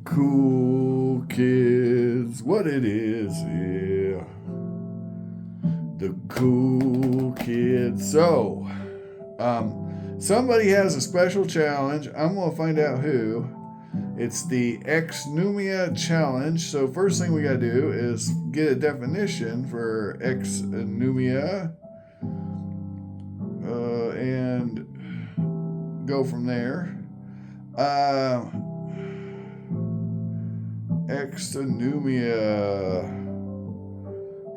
cool kids, what it is, yeah. The cool kids. So, somebody has a special challenge. I'm going to find out who. It's the Exonumia challenge. So first thing we got to do is get a definition for Exonumia, and go from there. Exonumia.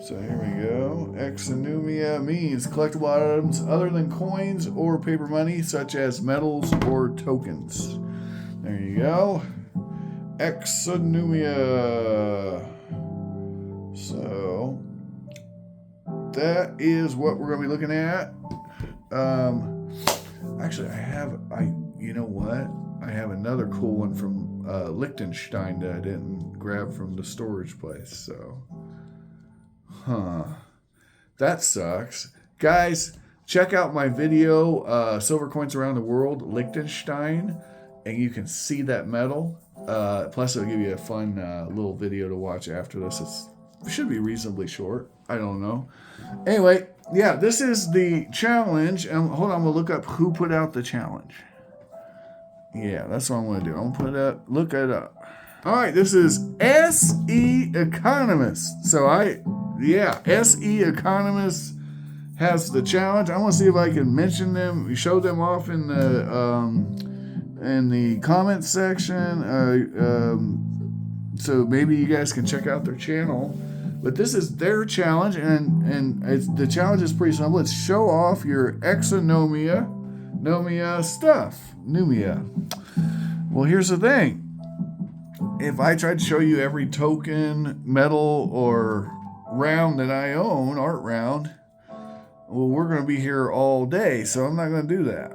So here we go. Exonumia means collectible items other than coins or paper money, such as medals or tokens. There you go. Exonumia. So that is what we're going to be looking at. Actually, you know what? I have another cool one from Liechtenstein that I didn't grab from the storage place. So, that sucks. Guys, check out my video, Silver Coins Around the World, Liechtenstein, and you can see that medal. Plus, it'll give you a fun little video to watch after this. It should be reasonably short. I don't know. Anyway, yeah, this is the challenge. Hold on, we'll look up who put out the challenge. Yeah, that's what I'm going to do. I'm going to look it up. All right, this is SE Economist. So SE Economist has the challenge. I want to see if I can mention them, show them off in the comment section. So maybe you guys can check out their channel. But this is their challenge, and the challenge is pretty simple. It's show off your Exonumia stuff. Numia. Well, here's the thing. If I tried to show you every token, medal, or round that I own, art round, well, we're going to be here all day, so I'm not going to do that.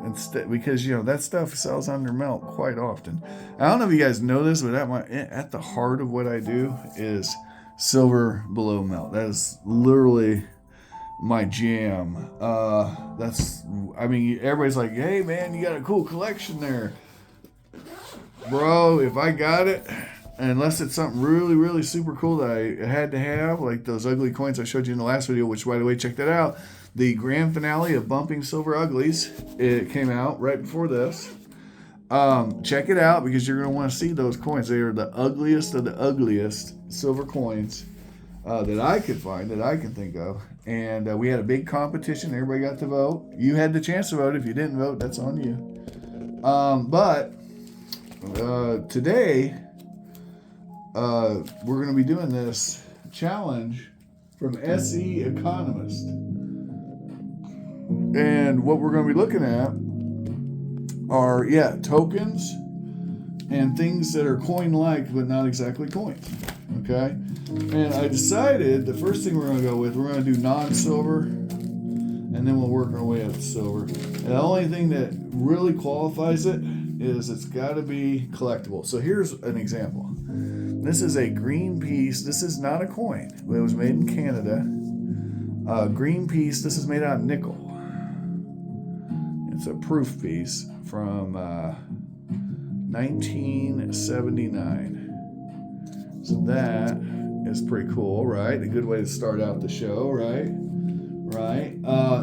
Instead, because that stuff sells under melt quite often. I don't know if you guys know this, but at the heart of what I do is silver below melt. That is literally my jam. Everybody's like, hey man, you got a cool collection there. Bro, if I got it, unless it's something really, really super cool that I had to have, like those ugly coins I showed you in the last video, which, by the way, check that out. The grand finale of Bumping Silver Uglies, it came out right before this. Check it out because you're going to want to see those coins. They are the ugliest of the ugliest silver coins that I could find, that I can think of. And we had a big competition. Everybody got to vote. You had the chance to vote. If you didn't vote, that's on you. But today, we're going to be doing this challenge from SE Economist. And what we're going to be looking at are, tokens and things that are coin-like but not exactly coins. Okay? And I decided the first thing we're going to go with, we're going to do non-silver, and then we'll work our way up to silver. And the only thing that really qualifies it is it's got to be collectible. So here's an example. This is a green piece. This is not a coin, but it was made in Canada. Green piece. This is made out of nickel. It's a proof piece from 1979. So that is pretty cool, right? A good way to start out the show, right? Right.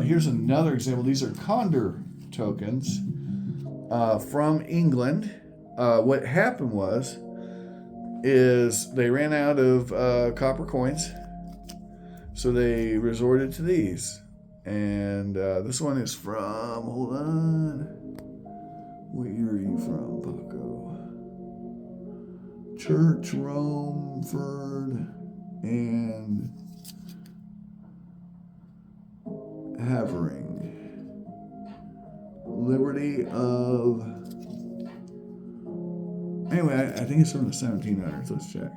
Here's another example. These are Condor tokens from England. What happened is they ran out of copper coins, so they resorted to these. And this one is from, hold on, where are you from, Paco? Church, Romford, and Havering. Liberty of, anyway, I think it's from the 1700s. Let's check.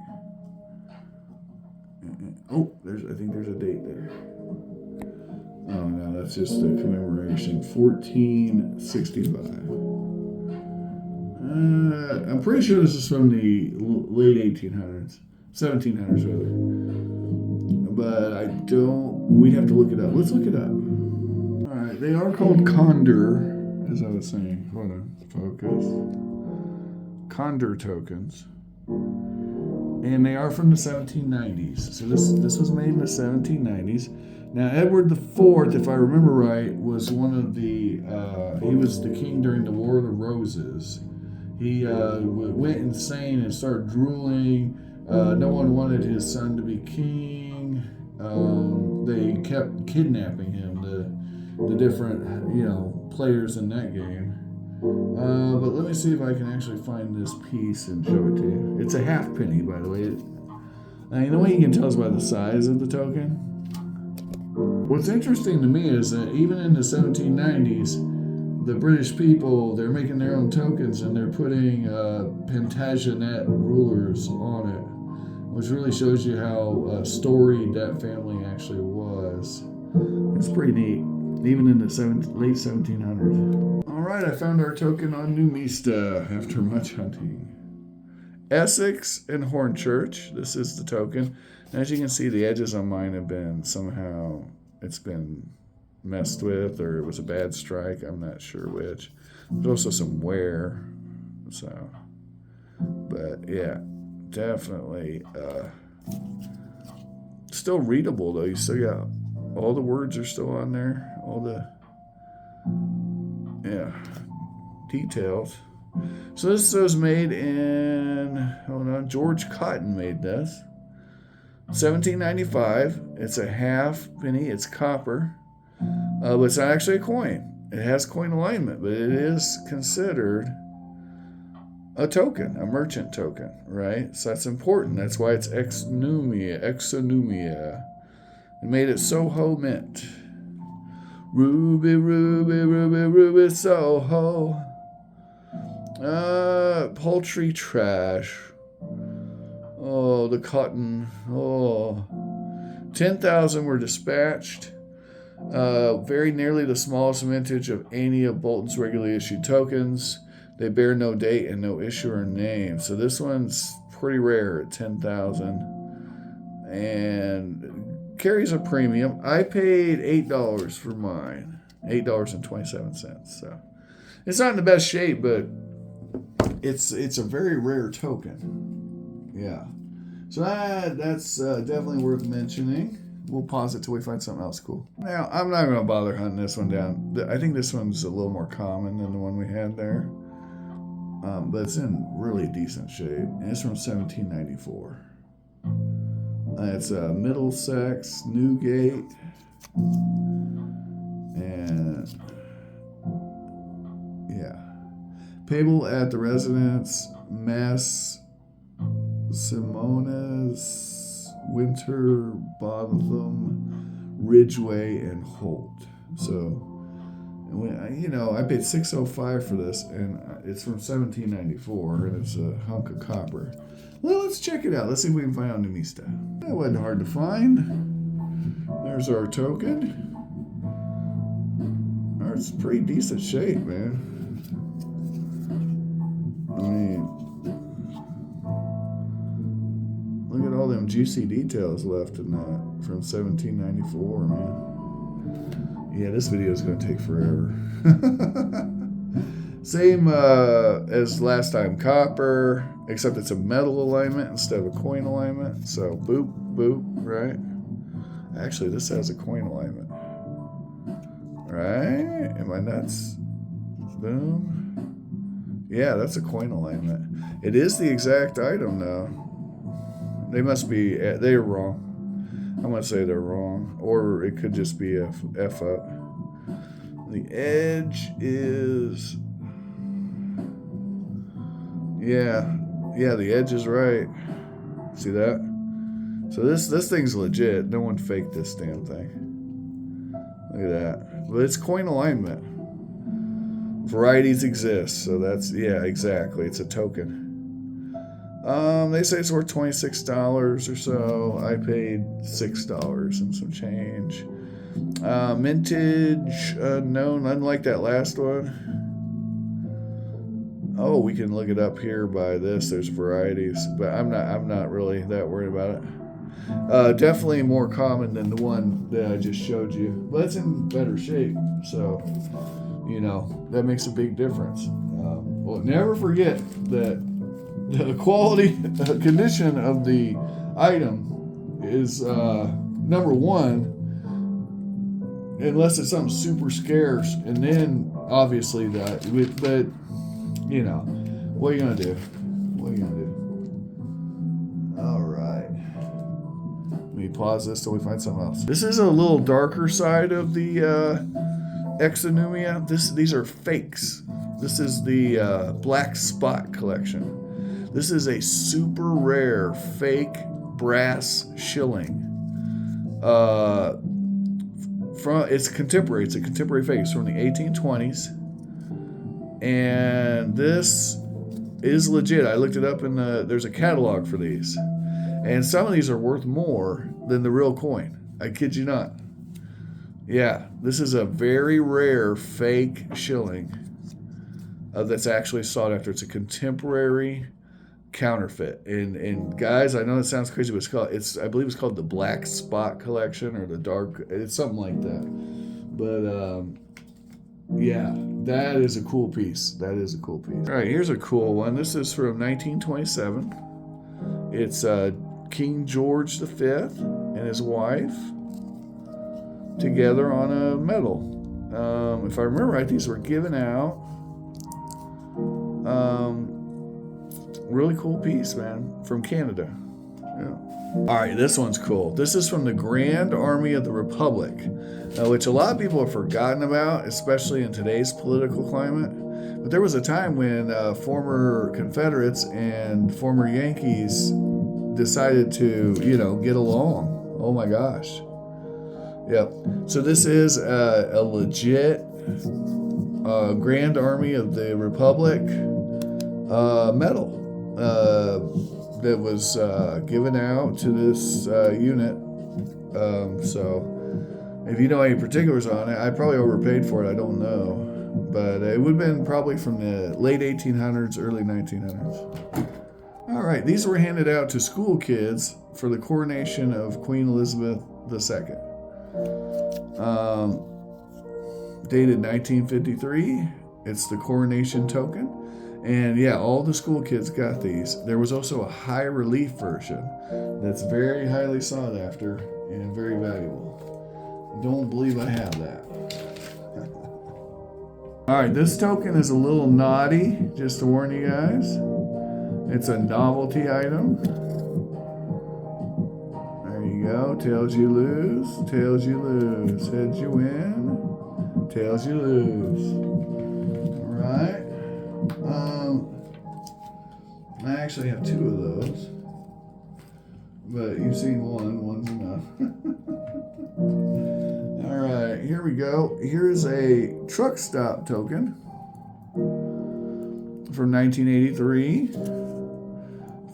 Oh, I think there's a date there. Oh no, that's just a commemoration. 1465. I'm pretty sure this is from the late 1800s, 1700s rather. But we'd have to look it up. Let's look it up. All right, they are called Condor, as I was saying. Hold on, focus. Condor tokens. And they are from the 1790s. So this was made in the 1790s. Now, Edward IV, if I remember right, was one of the, he was the king during the War of the Roses. He went insane and started drooling. No one wanted his son to be king. They kept kidnapping him, the different, players in that game. But let me see if I can actually find this piece and show it to you. It's a halfpenny, by the way. The way you can tell is by the size of the token. What's interesting to me is that even in the 1790s, the British people, they're making their own tokens and they're putting Plantagenet rulers on it, which really shows you how storied that family actually was. It's pretty neat, even in the late 1700s. All right, I found our token on Numista after much hunting. Essex and Hornchurch, this is the token. And as you can see, the edges on mine have been somehow, it's been messed with, or it was a bad strike, I'm not sure which. There's also some wear, so, but yeah, definitely still readable though. You still got all the words are still on there, all the details. So this was made in, George Cotton made this. 1795. It's a half penny. It's copper. But it's not actually a coin. It has coin alignment, but it is considered a token, a merchant token, right? So that's important. That's why it's Exonumia. It made it Soho Mint. Ruby, ruby, ruby, ruby, Soho. Poultry trash. Oh, the cotton. Oh. 10,000 were dispatched. Very nearly the smallest vintage of any of Bolton's regularly issued tokens. They bear no date and no issuer name. So this one's pretty rare at 10,000. And carries a premium. I paid $8 for mine. $8.27. So it's not in the best shape, but it's a very rare token. Yeah. So that's definitely worth mentioning. We'll pause it till we find something else cool. Now, I'm not going to bother hunting this one down. I think this one's a little more common than the one we had there. But it's in really decent shape. And it's from 1794. It's Middlesex, Newgate. And, yeah. Payable at the residence, Mass Simones, Winterbotham, Ridgeway, and Holt. So, I paid $6.05 for this, and it's from 1794, and it's a hunk of copper. Well, let's check it out. Let's see if we can find out Numista. That wasn't hard to find. There's our token. It's pretty decent shape, man. I mean, look at all them juicy details left in that from 1794, man. Yeah, this video is going to take forever. Same as last time, copper, except it's a metal alignment instead of a coin alignment. So boop, boop, right? Actually, this has a coin alignment. Right? Am I nuts? Boom. Yeah, that's a coin alignment. It is the exact item, though. They're wrong. I'm going to say they're wrong. Or it could just be a F up. The edge is... Yeah, the edge is right. See that? So this thing's legit. No one faked this damn thing. Look at that. But it's coin alignment. Varieties exist, so that's, yeah, exactly. It's a token. They say it's worth $26 or so. I paid $6 and some change. Mintage unknown, unlike that last one. Oh, we can look it up here by this. There's varieties, but I'm not really that worried about it. Definitely more common than the one that I just showed you, but it's in better shape. So, that makes a big difference. Well, never forget that the quality condition of the item is number one, unless it's something super scarce, and then obviously that. But you know, what are you gonna do? What are you gonna do? All right. Let me pause this till we find something else. This is a little darker side of the Exonumia. These are fakes. This is the Black Spot collection. This is a super rare fake brass shilling. It's contemporary. It's a contemporary fake. It's from the 1820s, and this is legit. I looked it up, and there's a catalog for these, and some of these are worth more than the real coin. I kid you not. Yeah, this is a very rare fake shilling that's actually sought after. It's a contemporary counterfeit. And guys, I know it sounds crazy, but I believe it's called the Black Spot collection, or the dark. It's something like that. But yeah, that is a cool piece. That is a cool piece. All right, here's a cool one. This is from 1927. It's King George V and his wife together on a medal. If I remember right, these were given out. Really cool piece, man, from Canada. Yeah. All right, this one's cool. This is from the Grand Army of the Republic, which a lot of people have forgotten about, especially in today's political climate. But there was a time when former Confederates and former Yankees decided to, get along. Oh my gosh. Yep. So this is a legit Grand Army of the Republic medal that was given out to this unit. So if you know any particulars on it, I probably overpaid for it. I don't know. But it would have been probably from the late 1800s, early 1900s. All right. These were handed out to school kids for the coronation of Queen Elizabeth II. Dated 1953. It's the coronation token. And yeah, all the school kids got these. There was also a high relief version that's very highly sought after and very valuable. Don't believe I have that. All right, this token is a little naughty, just to warn you guys. It's a novelty item. There you go. Tails you lose. Tails you lose. Heads you win. Tails you lose. All right. I actually have two of those, but you've seen one's enough. All right, here we go. Here's a truck stop token from 1983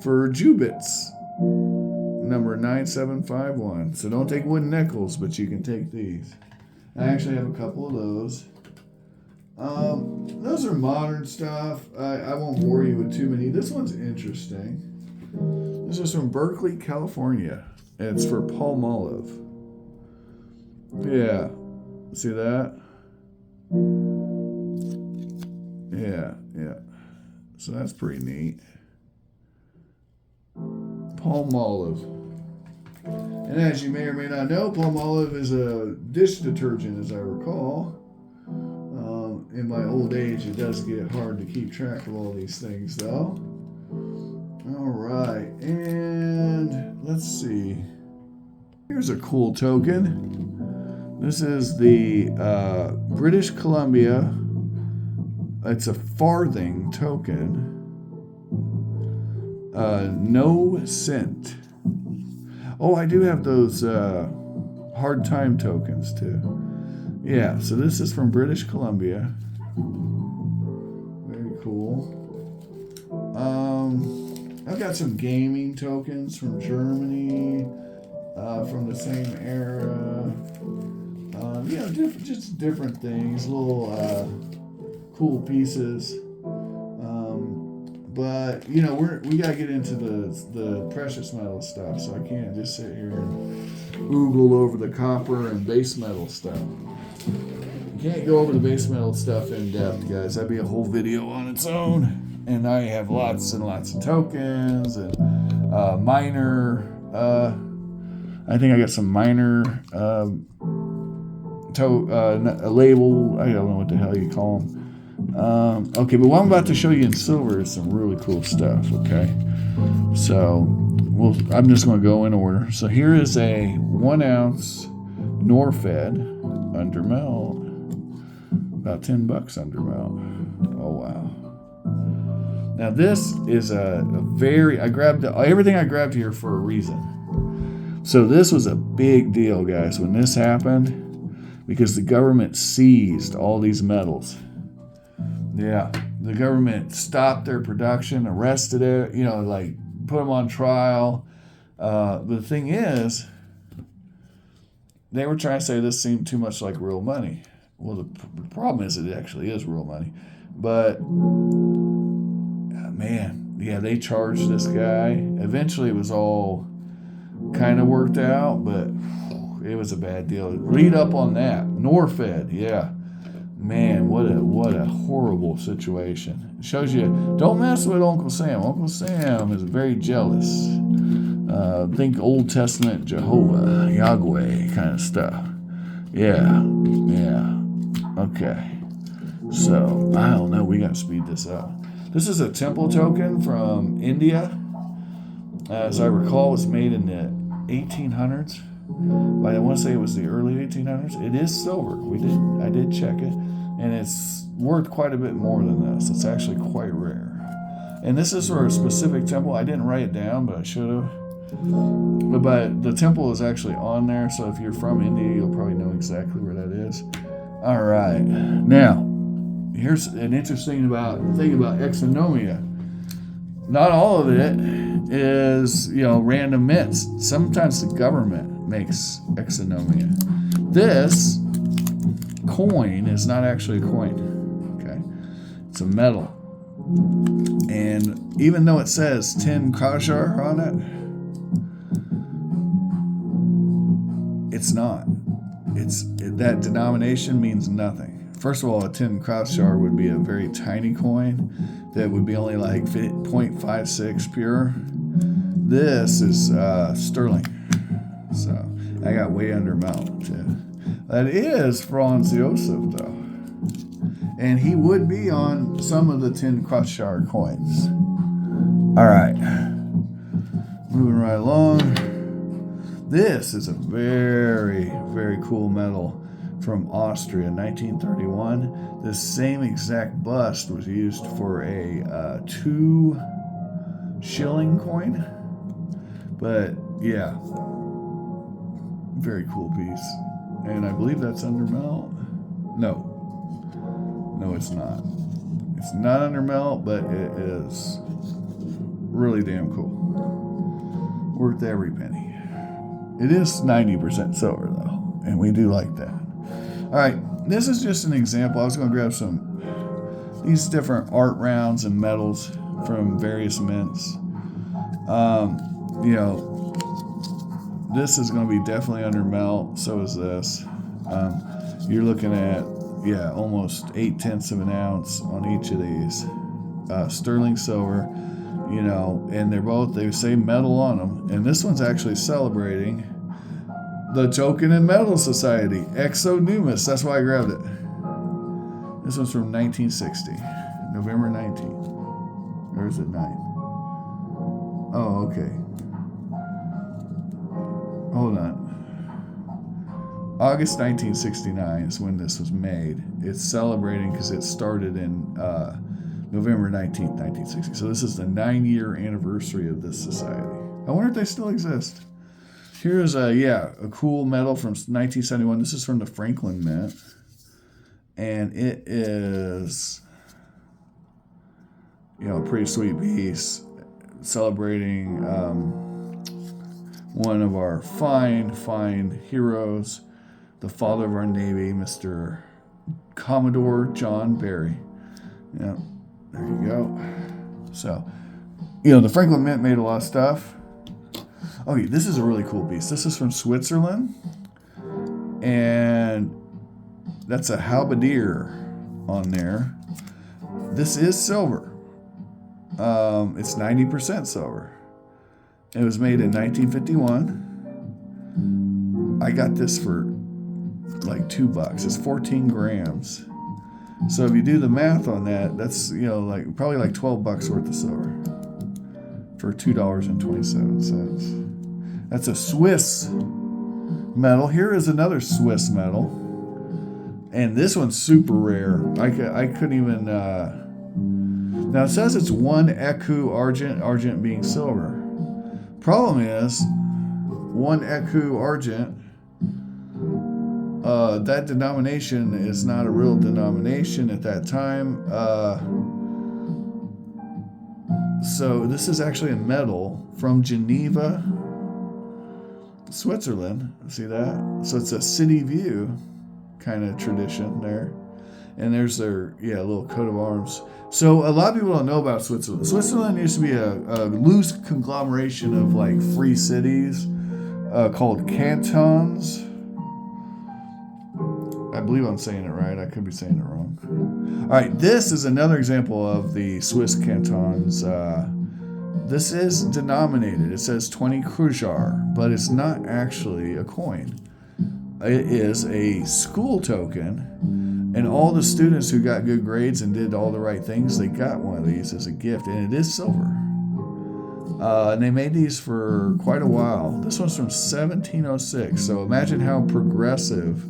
for Jubits, number 9751. So don't take wooden nickels, but you can take these. I actually have a couple of those. Those are modern stuff. I won't bore you with too many. This one's interesting. This is from Berkeley, California. And it's for Palmolive. Yeah. See that? Yeah. So that's pretty neat. Palmolive. And as you may or may not know, Palmolive is a dish detergent, as I recall. In my old age, it does get hard to keep track of all these things, though. All right, and let's see. Here's a cool token. This is the British Columbia. It's a farthing token. No cent. Oh, I do have those hard time tokens, too. Yeah, so this is from British Columbia. Very cool. I've got some gaming tokens from Germany, from the same era. Just different things, little cool pieces. But we gotta get into the precious metal stuff, so I can't just sit here and oogle over the copper and base metal stuff. You can't go over the base metal stuff in depth, guys. That'd be a whole video on its own. And I have lots and lots of tokens and minor. I think I got some minor a label. I don't know what the hell you call them. Okay, but what I'm about to show you in silver is some really cool stuff. Okay, so I'm just going to go in order. So here is a 1 ounce Norfed under melt, about $10 under melt. Oh wow! Now this is a very, I grabbed everything I grabbed here for a reason. So this was a big deal, guys, when this happened, because the government seized all these metals. Yeah, the government stopped their production, arrested it, like put them on trial. The thing is, they were trying to say this seemed too much like real money. Well, the problem is it actually is real money. But, man, yeah, they charged this guy. Eventually it was all kind of worked out, but it was a bad deal. Read up on that. Norfed, yeah. Man, what a horrible situation. It shows you, don't mess with Uncle Sam. Uncle Sam is very jealous. Think Old Testament Jehovah, Yahweh kind of stuff. Yeah. Okay. So, I don't know. We got to speed this up. This is a temple token from India. As I recall, it was made in the 1800s. But I want to say it was the early 1800s. It is silver. I did check it. And it's worth quite a bit more than this. It's actually quite rare. And this is for a specific temple. I didn't write it down, but I should have. But the temple is actually on there, so if you're from India, you'll probably know exactly where that is. All right. Now, here's an interesting thing about Exonumia. Not all of it is, random mints. Sometimes the government makes Exonumia. This coin is not actually a coin. Okay, it's a metal. And even though it says 10 kashar on it, it's not. That denomination means nothing. First of all, a 10 kashar would be a very tiny coin that would be only like 0.56 pure. This is sterling. So I got way under mount too. That is Franz Josef though. And he would be on some of the 10 kashar coins. All right. Moving right along. This is a very, very cool metal from Austria, 1931. This same exact bust was used for a 2 shilling coin. But yeah, very cool piece. And I believe that's under melt. No, it's not. It's not under melt, but it is really damn cool. Worth every penny. It is 90% silver, though, and we do like that. All right, this is just an example. I was going to grab these different art rounds and medals from various mints. This is going to be definitely under melt. So is this. You're looking at, almost 0.8 of an ounce on each of these. Sterling silver. And they say metal on them. And this one's actually celebrating the Token and Metal Society, Exonumia. That's why I grabbed it. This one's from 1960, November 19th. Or is it 9? Oh, okay. Hold on. August 1969 is when this was made. It's celebrating because it started in November 19th, 1960. So this is the 9-year anniversary of this society. I wonder if they still exist. Here's a cool medal from 1971. This is from the Franklin Mint. And it is, a pretty sweet piece celebrating one of our fine heroes, the father of our Navy, Mr. Commodore John Barry. Yeah. There you go. So, the Franklin Mint made a lot of stuff. Okay, this is a really cool piece. This is from Switzerland. And that's a halberdier on there. This is silver. It's 90% silver. It was made in 1951. I got this for like $2. It's 14 grams. So if you do the math on that, that's, like probably like $12 worth of silver for $2.27. That's a Swiss metal. Here is another Swiss metal, and this one's super rare. I couldn't even. Now it says it's 1 ecu argent being silver. Problem is, 1 ecu argent. That denomination is not a real denomination at that time. So this is actually a metal from Geneva, Switzerland. See that? So it's a city view kind of tradition there. And there's their, little coat of arms. So a lot of people don't know about Switzerland. Switzerland used to be a loose conglomeration of like free cities called cantons. I believe I'm saying it right. I could be saying it wrong. All right, this is another example of the Swiss cantons. This is denominated. It says 20 Kruger, but it's not actually a coin. It is a school token, and all the students who got good grades and did all the right things, they got one of these as a gift, and it is silver. And they made these for quite a while. This one's from 1706, so imagine how progressive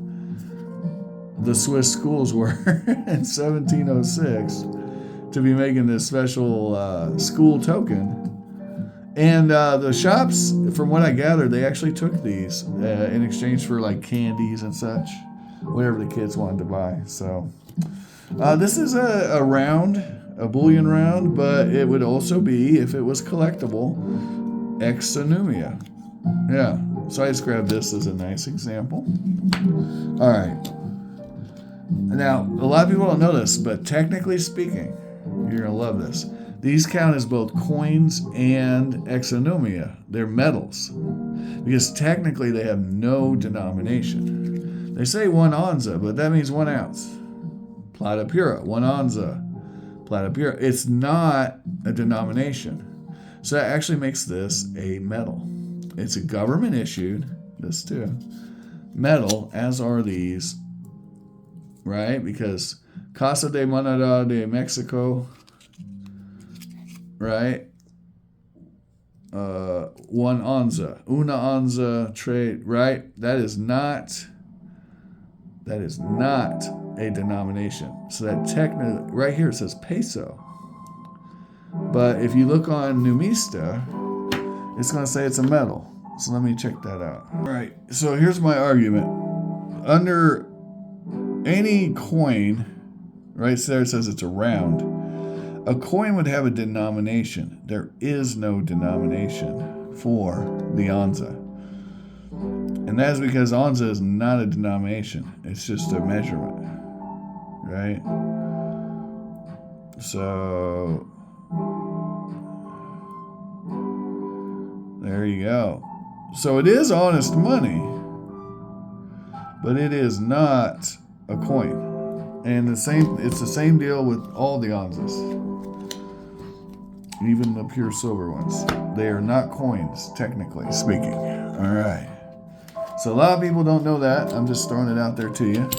the Swiss schools were in 1706 to be making this special school token. And the shops, from what I gathered, they actually took these in exchange for like candies and such, whatever the kids wanted to buy. So this is a round, a bullion round, but it would also be, if it was collectible, Exonumia. Yeah, so I just grabbed this as a nice example. All right. Now, a lot of people don't know this, but technically speaking, you're going to love this. These count as both coins and exonumia. They're metals. Because technically they have no denomination. They say 1 onza, but that means 1 ounce. Plata pura, 1 onza. Plata pura. It's not a denomination. So that actually makes this a metal. It's a government issued, this too, metal, as are these. Right? Because Casa de Moneda de Mexico, right? 1 onza, una onza trade, right? That is not a denomination. So that technically, right here it says peso. But if you look on Numista, it's going to say it's a metal. So let me check that out. All right. So here's my argument. Under any coin, right there it says it's a round. A coin would have a denomination. There is no denomination for the onza. And that is because onza is not a denomination. It's just a measurement. Right? So there you go. So it is honest money, but it is not a coin. And it's the same deal with all the onzas, even the pure silver ones. They are not coins, technically speaking. All right. So a lot of people don't know that. I'm just throwing it out there to you.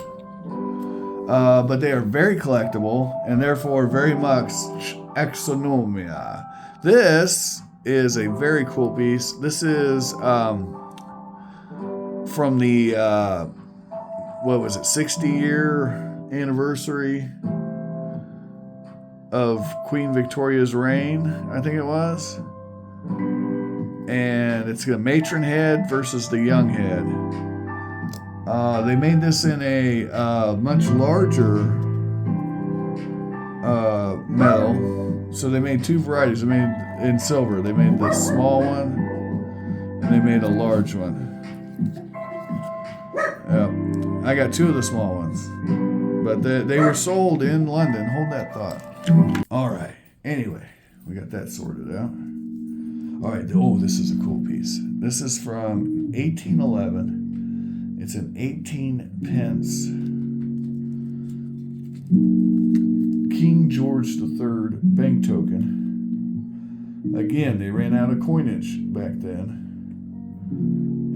But they are very collectible and therefore very much exonumia. This is a very cool piece. This is from the 60-year anniversary of Queen Victoria's reign, I think it was. And it's a matron head versus the young head. They made this in a much larger metal. So they made 2 varieties. They made in silver. They made the small one and they made a large one. I got 2 of the small ones. But they were sold in London. Hold that thought. All right. Anyway, we got that sorted out. All right. Oh, this is a cool piece. This is from 1811. It's an 18 pence King George III bank token. Again, they ran out of coinage back then.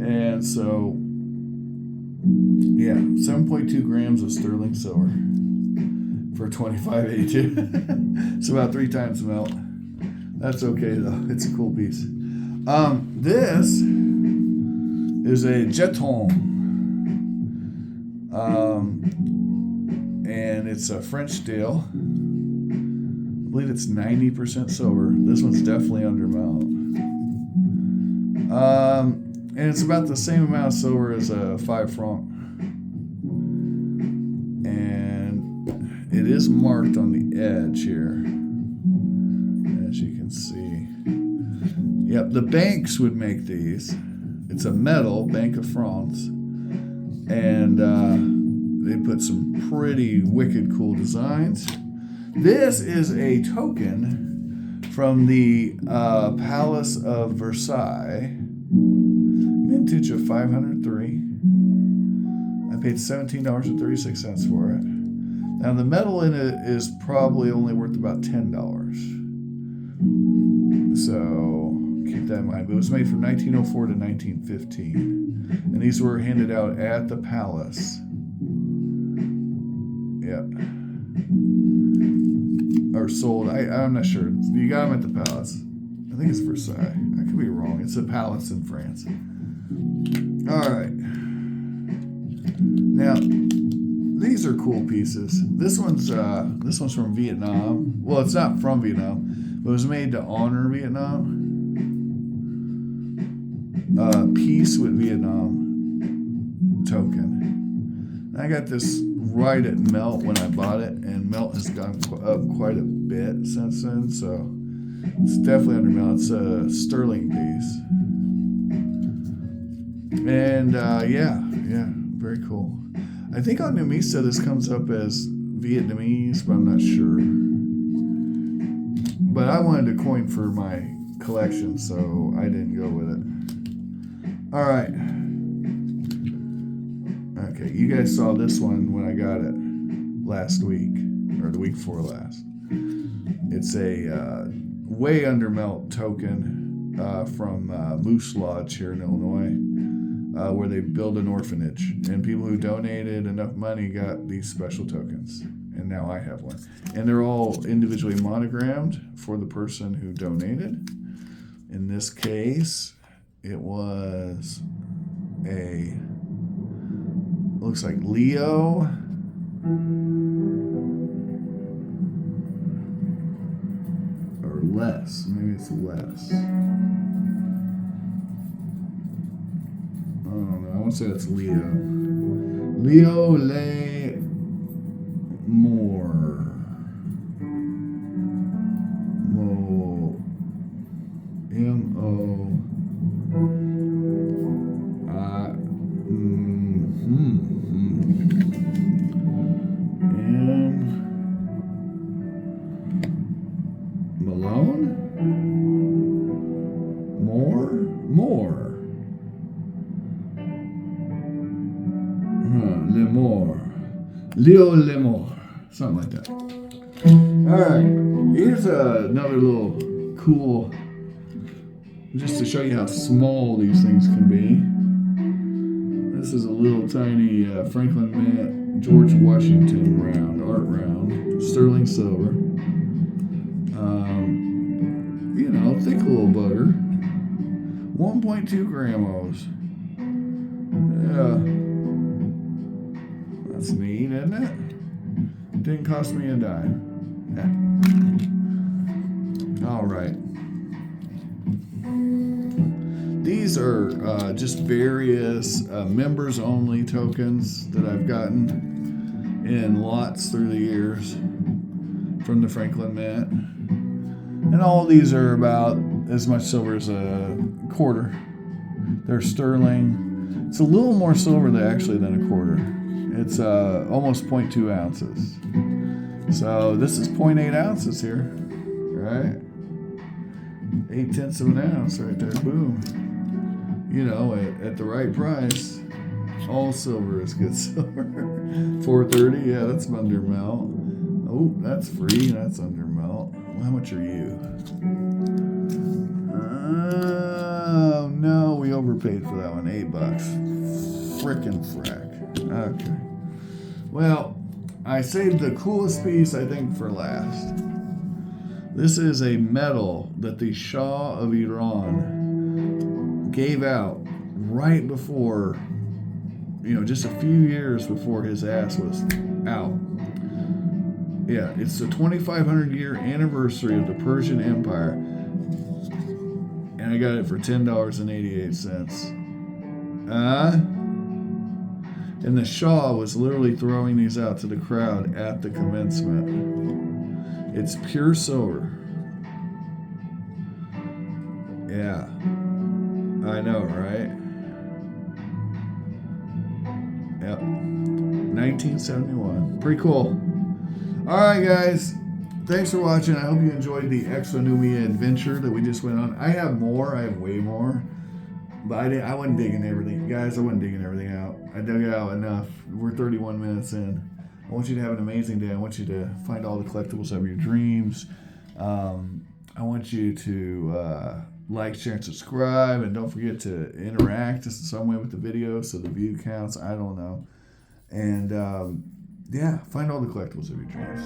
And so, yeah, 7.2 grams of sterling silver for $25.82. It's about 3 times melt. That's okay though. It's a cool piece. This is a jeton. And it's a French deal. I believe it's 90% silver. This one's definitely under melt. And it's about the same amount of silver as a 5 franc. And it is marked on the edge here, as you can see. Yep, the banks would make these. It's a metal, Bank of France. And they put some pretty wicked cool designs. This is a token from the Palace of Versailles. Vintage of 503. I paid $17.36 for it. Now the metal in it is probably only worth about $10. So keep that in mind. But it was made from 1904 to 1915. And these were handed out at the palace. Yep. Or sold. I'm not sure. You got them at the palace. I think it's Versailles. I could be wrong. It's a palace in France. All right. Now, these are cool pieces. This one's from Vietnam. Well, it's not from Vietnam, but it was made to honor Vietnam. Peace with Vietnam token. I got this right at melt when I bought it, and melt has gone up quite a bit since then, so it's definitely under melt. It's a sterling piece. And yeah, very cool. I think on Numista this comes up as Vietnamese, but I'm not sure. But I wanted a coin for my collection, so I didn't go with it. All right. Okay, you guys saw this one when I got it last week, or the week before last. It's a way under melt token from Moose Lodge here in Illinois, where they build an orphanage. And people who donated enough money got these special tokens. And now I have one. And they're all individually monogrammed for the person who donated. In this case, it was looks like Leo. Or Les. Maybe it's Les. I don't know. I want to say that's Leo. Leo Le Moore. M-O. Malone? More. Lemore. Leo Lemore. Something like that. Alright. Here's another little cool, just to show you how small these things can be. This is a little tiny Franklin Mint George Washington art round. Sterling silver. Thick little bugger. 1.2 gramos. Yeah. That's neat, isn't it? Didn't cost me a dime. Yeah. All right. These are just various members-only tokens that I've gotten in lots through the years from the Franklin Mint. And all of these are about as much silver as a quarter. They're sterling. It's a little more silver than a quarter. It's almost 0.2 ounces. So this is 0.8 ounces here, right? 0.8 of an ounce right there, boom. At the right price, all silver is good silver. $4.30, yeah, that's under melt. Oh, that's free, that's under melt. Well, how much are you? overpaid for that one. $8. Frickin' frack. Okay. Well, I saved the coolest piece, I think, for last. This is a medal that the Shah of Iran gave out right before, just a few years before his ass was out. Yeah, it's the 2,500 year anniversary of the Persian Empire. And I got it for $10.88. And the Shah was literally throwing these out to the crowd at the commencement. It's pure silver. Yeah. I know, right? Yep. 1971. Pretty cool. Alright, guys. Thanks for watching. I hope you enjoyed the Exonumia adventure that we just went on. I have more. I have way more. But I wasn't digging everything. Guys, I wasn't digging everything out. I dug it out enough. We're 31 minutes in. I want you to have an amazing day. I want you to find all the collectibles of your dreams. I want you to like, share, and subscribe. And don't forget to interact just in some way with the video so the view counts. I don't know. And, yeah, find all the collectibles of your dreams.